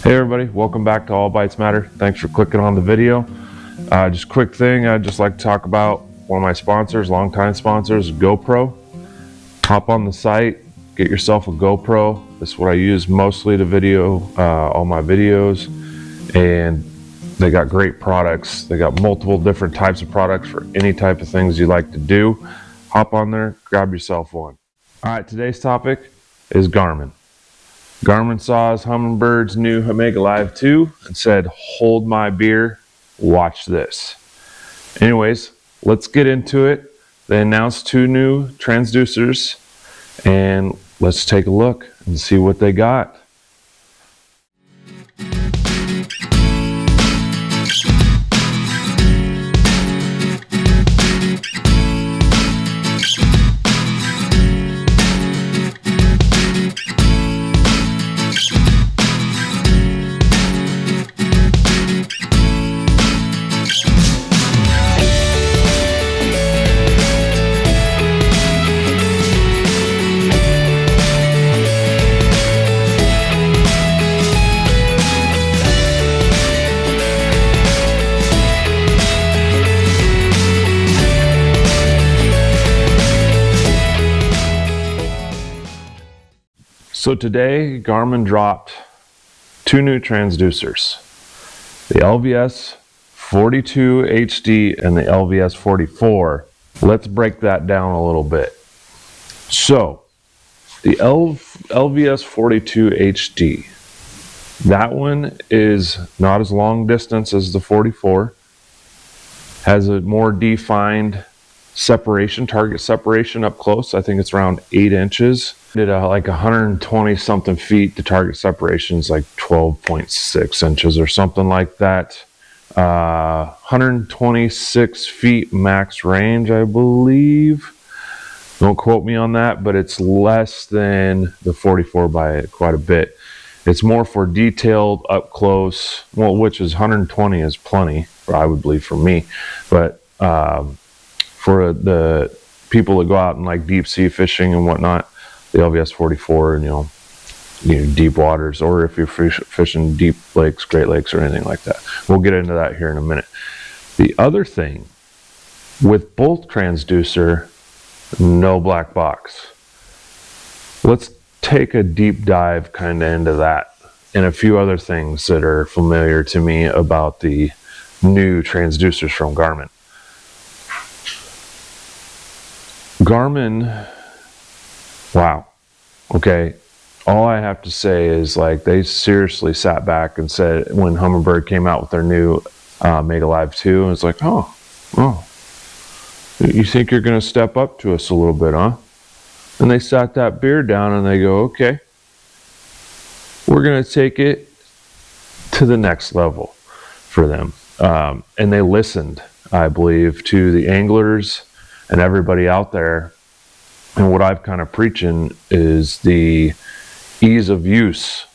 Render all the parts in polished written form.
Hey everybody, welcome back to All Bites Matter. Thanks for clicking on the video. Just quick thing, I'd just like to talk about one of my sponsors, longtime sponsors, GoPro. Hop on the site, get yourself a GoPro. This is what I use mostly to video all my videos, and they got great products. They got multiple different types of products for any type of things you like to do. Hop on there, grab yourself one. All right, today's topic is Garmin. Garmin saw Hummingbird's new Omega Live 2 and said, hold my beer, watch this. Anyways, let's get into it. They announced 2 new transducers, and let's take a look and see what they got. So today, Garmin dropped 2 new transducers, the LVS42HD and the LVS44. Let's break that down a little bit. So, the LVS42HD, that one is not as long distance as the 44, has a more defined separation, target separation up close. I think it's around 8 inches. Did like 120 something feet. The target separation is like 12.6 inches or something like that. 126 feet max range, I believe. Don't quote me on that, but it's less than the 44 by quite a bit. It's more for detailed up close, well, which is 120 is plenty, I would believe, for me. But for the people that go out and like deep sea fishing and whatnot, the LVS44 and you know deep waters, or if you're fishing deep lakes, Great Lakes, or anything like that. We'll get into that here in a minute. The other thing with both transducer, no black box. Let's take a deep dive kind of into that and a few other things that are familiar to me about the new transducers from Garmin. Garmin, wow. Okay, all I have to say is like they seriously sat back and said when Humminbird came out with their new Omega Live 2, and it's like, oh, you think you're going to step up to us a little bit, huh? And they sat that beer down and they go, okay, we're going to take it to the next level for them. And they listened, I believe, to the anglers and everybody out there. And what I've kind of preaching is the ease of use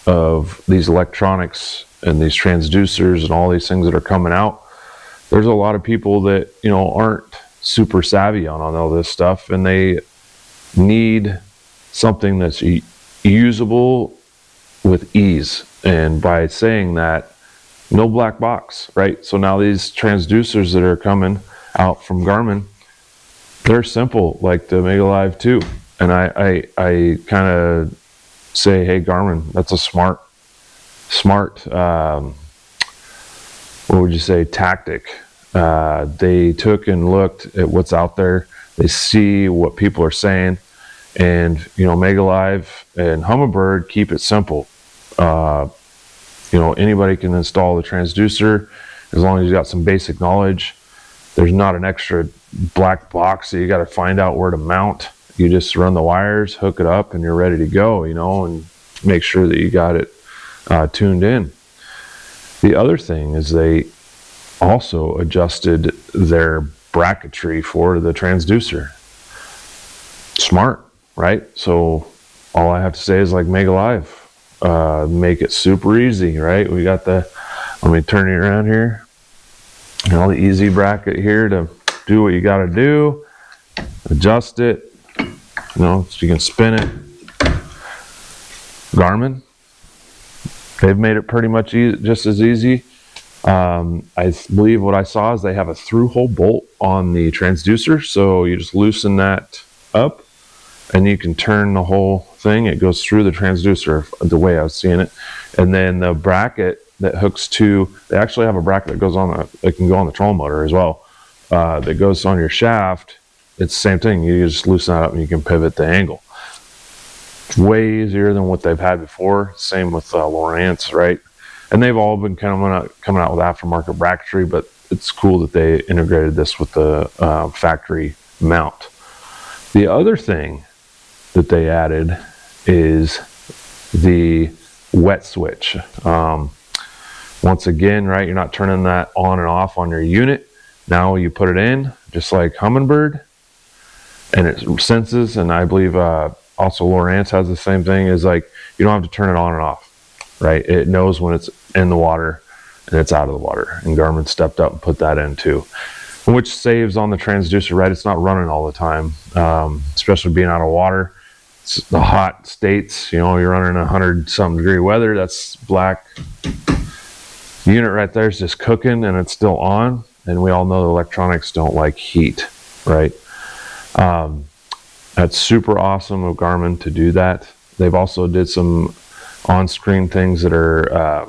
of these electronics and these transducers and all these things that are coming out. There's a lot of people that, you know, aren't super savvy on all this stuff, and they need something that's usable with ease. And by saying that, no black box, right? So now these transducers that are coming out from Garmin, they're simple, like the Omega Live 2. And I kind of say, hey, Garmin, that's a smart, what would you say, tactic. They took and looked at what's out there. They see what people are saying. And, you know, Omega Live and Humminbird keep it simple. You know, anybody can install the transducer as long as you got some basic knowledge. There's not an extra black box that you got to find out where to mount. You just run the wires, hook it up, and you're ready to go, you know, and make sure that you got it tuned in. The other thing is they also adjusted their bracketry for the transducer. Smart, right? So all I have to say is like Omega Live. Make it super easy, right? We got the, let me turn it around here. You know, the easy bracket here to do what you got to do, adjust it, you know, so you can spin it. Garmin, they've made it pretty much just as easy. I believe what I saw is they have a through-hole bolt on the transducer, so you just loosen that up and you can turn the whole thing. It goes through the transducer the way I was seeing it. And then the bracket that hooks to, they actually have a bracket that goes on it can go on the trolling motor as well, that goes on your shaft. It's the same thing. You just loosen that up and you can pivot the angle. It's way easier than what they've had before. Same with Lowrance, right? And they've all been coming out with aftermarket bracketry, but it's cool that they integrated this with the factory mount. The other thing that they added is the wet switch. Once again, right, you're not turning that on and off on your unit. Now you put it in, just like Humminbird, and it senses, and I believe also Lowrance has the same thing, is like you don't have to turn it on and off, right? It knows when it's in the water and it's out of the water, and Garmin stepped up and put that in too, which saves on the transducer, right? It's not running all the time, especially being out of water. It's the hot states, you know, you're running 100-some degree weather, that's black. The unit right there is just cooking and it's still on, and we all know the electronics don't like heat, right? That's super awesome of Garmin to do that. They've also did some on-screen things that are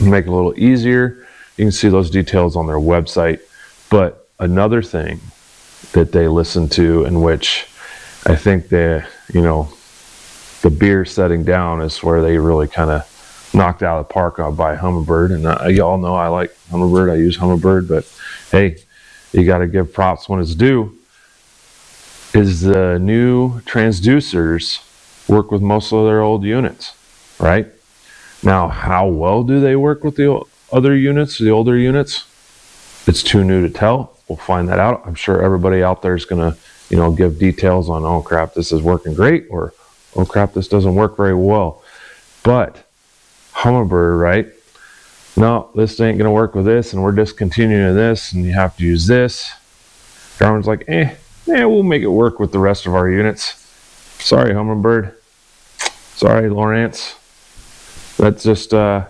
make it a little easier. You can see those details on their website. But another thing that they listen to, in which I think the beer setting down is where they really kind of knocked out of the park by Humminbird. And y'all know I like Humminbird. I use Humminbird, but hey, you got to give props when it's due. Is the new transducers work with most of their old units, right? Now, how well do they work with the other units, the older units? It's too new to tell. We'll find that out. I'm sure everybody out there is going to, give details on, oh crap, this is working great, or oh crap, this doesn't work very well. But Humminbird, right? No, this ain't going to work with this, and we're discontinuing this, and you have to use this. Garmin's like, we'll make it work with the rest of our units. Sorry, Humminbird. Sorry, Lowrance. That's just, the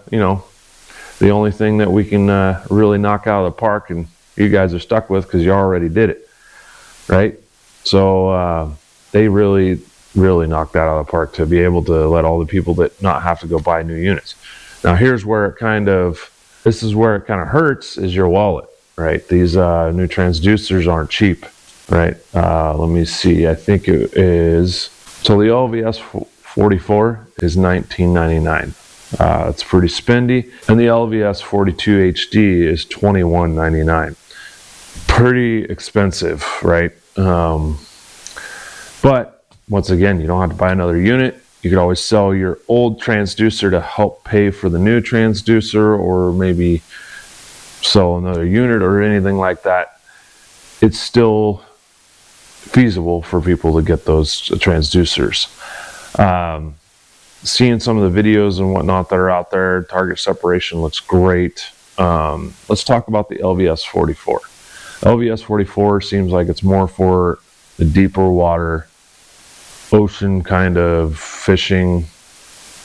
only thing that we can really knock out of the park, and you guys are stuck with because you already did it, right? So they really, really knocked that out of the park to be able to let all the people that not have to go buy new units. Now, here's where this is where it kind of hurts, is your wallet, right? These new transducers aren't cheap, right? Let me see. I think it is, so the LVS44 is $19.99. It's pretty spendy, and the LVS42HD is $21.99. Pretty expensive, right? But once again, you don't have to buy another unit. You could always sell your old transducer to help pay for the new transducer, or maybe sell another unit or anything like that. It's still feasible for people to get those transducers. Seeing some of the videos and whatnot that are out there, target separation looks great. Let's talk about the LVS44. LVS44 seems like it's more for the deeper water, ocean kind of fishing,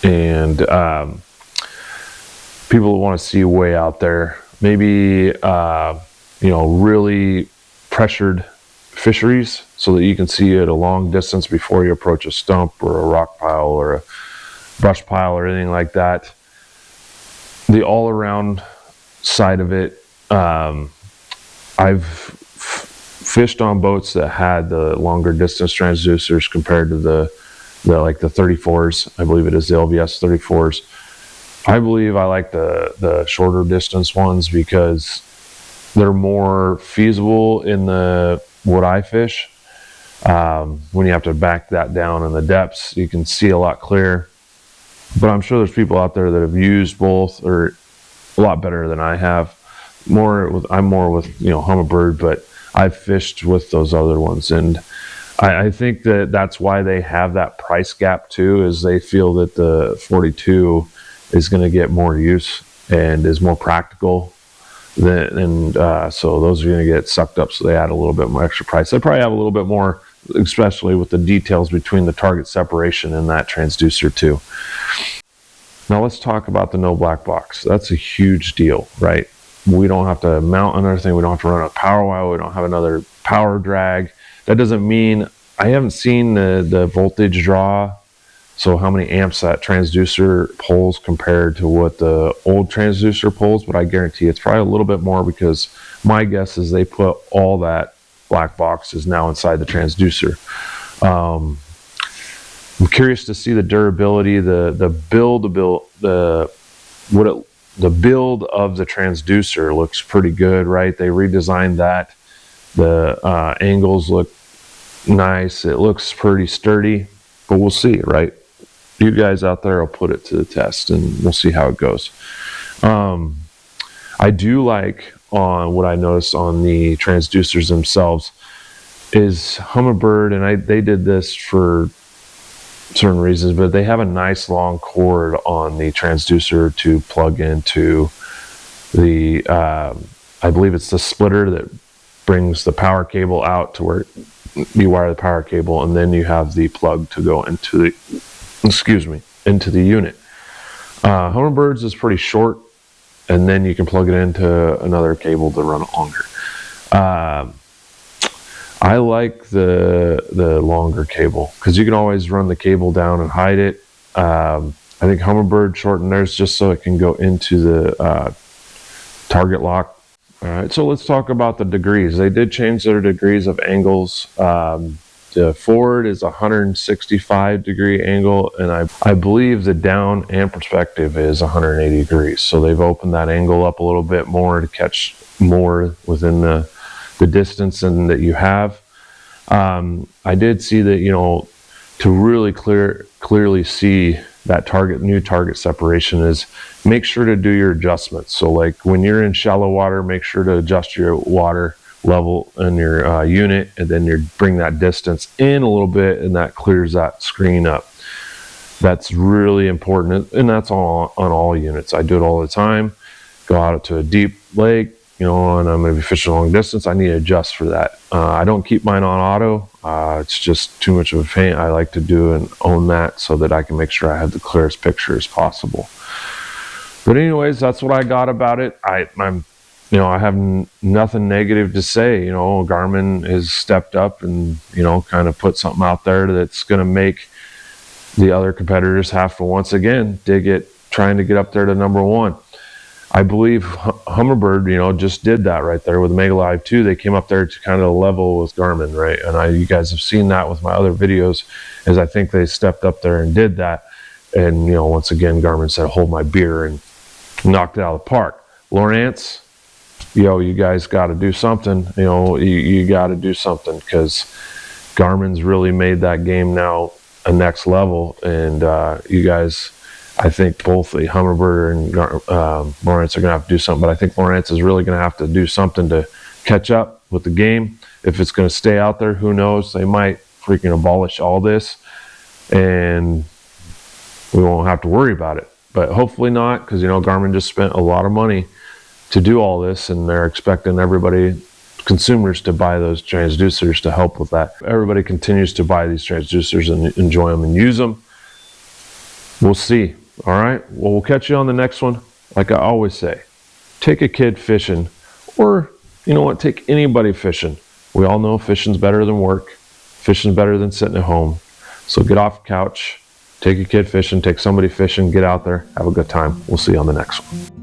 and people who want to see way out there. Maybe really pressured fisheries, so that you can see at a long distance before you approach a stump or a rock pile or a brush pile or anything like that. The all-around side of it, I've fished on boats that had the longer distance transducers compared to the 34s. I believe it is the LVS 34s. I believe I like the shorter distance ones because they're more feasible in what I fish. When you have to back that down in the depths, you can see a lot clearer. But I'm sure there's people out there that have used both, or a lot better than I have. I'm more with Humminbird, but I've fished with those other ones, and I think that's why they have that price gap too, is they feel that the 42 is going to get more use and is more practical. So those are going to get sucked up, so they add a little bit more extra price. They probably have a little bit more, especially with the details between the target separation and that transducer too. Now let's talk about the no black box. That's a huge deal, right? We don't have to mount another thing. We don't have to run a power wire. We don't have another power drag. That doesn't mean, I haven't seen the voltage draw, so how many amps that transducer pulls compared to what the old transducer pulls, but I guarantee it's probably a little bit more, because my guess is they put all that black box is now inside the transducer. I'm curious to see the durability, the build of the transducer looks pretty good, right? They redesigned that. The angles look nice. It looks pretty sturdy, but we'll see, right? You guys out there will put it to the test, and we'll see how it goes. I do like on what I noticed on the transducers themselves is Humminbird, and they did this for certain reasons, but they have a nice long cord on the transducer to plug into the I believe it's the splitter that brings the power cable out to where you wire the power cable, and then you have the plug to go into the into the unit. Humminbird's is pretty short, and then you can plug it into another cable to run it longer. I like the longer cable, because you can always run the cable down and hide it. I think Humminbird shortened theirs just so it can go into the target lock. All right, so let's talk about the degrees. They did change their degrees of angles. The forward is 165 degree angle, and I believe the down and perspective is 180 degrees. So they've opened that angle up a little bit more to catch more within the distance and that you have. I did see that, you know, to really clearly see that new target separation is make sure to do your adjustments. So like when you're in shallow water, make sure to adjust your water level in your unit, and then you bring that distance in a little bit, and that clears that screen up. That's really important, and that's on all units. I do it all the time. Go out to a deep lake, you know, and I'm going to be fishing long distance. I need to adjust for that. I don't keep mine on auto. It's just too much of a pain. I like to do and own that so that I can make sure I have the clearest picture as possible. But anyways, that's what I got about it. I'm you know, I have nothing negative to say. You know, Garmin has stepped up and, you know, kind of put something out there that's going to make the other competitors have to once again trying to get up there to number one. I believe Humminbird, you know, just did that right there with the Mega Live 2. They came up there to kind of level with Garmin, right? And you guys have seen that with my other videos, as I think they stepped up there and did that. And, you know, once again, Garmin said, hold my beer, and knocked it out of the park. Lawrence, yo, you guys got to do something. You know, you got to do something, because Garmin's really made that game now a next level. And you guys, I think both the Humminbird and Lawrence are going to have to do something. But I think Lawrence is really going to have to do something to catch up with the game. If it's going to stay out there, who knows? They might freaking abolish all this, and we won't have to worry about it. But hopefully not, because, you know, Garmin just spent a lot of money to do all this, and they're expecting everybody, consumers, to buy those transducers to help with that. Everybody continues to buy these transducers and enjoy them and use them. We'll see. All right, well, we'll catch you on the next one. Like I always say, take a kid fishing, or, you know what, take anybody fishing. We all know fishing's better than work. Fishing's better than sitting at home. So get off the couch, take a kid fishing, take somebody fishing, get out there, have a good time. We'll see you on the next one.